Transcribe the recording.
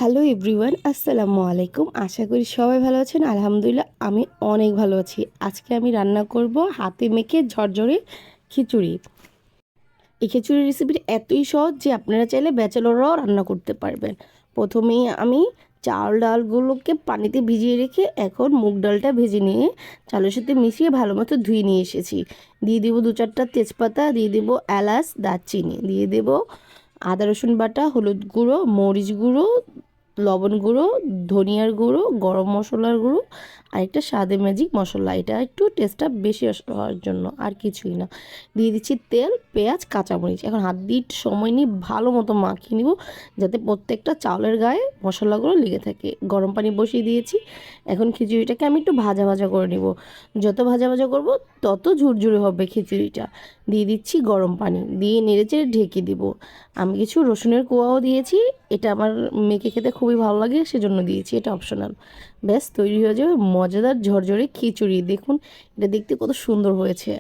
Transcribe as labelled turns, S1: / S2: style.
S1: Hello everyone, আসসালামু আলাইকুম। আশা করি সবাই ভালো আছেন। আলহামদুলিল্লাহ আমি অনেক ভালো আছি। আজকে আমি রান্না করব হাতে মেখে ঝরঝরে খিচুড়ি। এই খিচুড়ি রেসিপিটা এতই সহজ যে আপনারা চাইলে ব্যাচেলররাও রান্না করতে পারবেন। প্রথমেই আমি চাল ডালগুলোকে পানিতে ভিজিয়ে রেখে এখন মুগ ডালটা ভেজে নিয়ে চালের সাথে মিশিয়ে ভালো মতো ধুয়ে নিয়ে এসেছি। দিয়ে দেবো 2-4টা তেজপাতা, দিয়ে দেবো এলাচ, দারচিনি, দিয়ে দেবো আদা রসুন বাটা, হলুদ গুঁড়ো, মরিচ গুঁড়ো, লবণ গুঁড়ো, ধনিয়ার গুঁড়ো, গরম মশলার গুঁড়ো আর একটা স্বাদে ম্যাজিক মশলা। এটা একটু টেস্টটা বেশি হওয়ার জন্য, আর কিছুই না। দিয়ে দিচ্ছি তেল, পেঁয়াজ, কাঁচামরিচ। এখন হাত দিয়ে একটু সময় নিয়ে ভালো মতো মাখিয়ে নিব যাতে প্রত্যেকটা চাউলের গায়ে মশলাগুলো লেগে থাকে। গরম পানি বসিয়ে দিয়েছি। এখন খিচুড়িটাকে আমি একটু ভাজা ভাজা করে নিব। যত ভাজা ভাজা করব তত ঝুরঝুরে হবে খিচুড়িটা। দিয়ে দিচ্ছি গরম পানি, দিয়ে নেড়েচেড়ে ঢেকে দিব। আমি কিছু রসুনের কোয়াও দিয়েছি। এটা আমার মেয়েকে খেতে খুবই ভালো লাগে, সেজন্য দিয়েছি, এটা অপশনাল। ব্যাস তৈরি হয়ে যাবে মজাদার ঝরঝরে খিচুড়ি। দেখুন এটা দেখতে কত সুন্দর হয়েছে।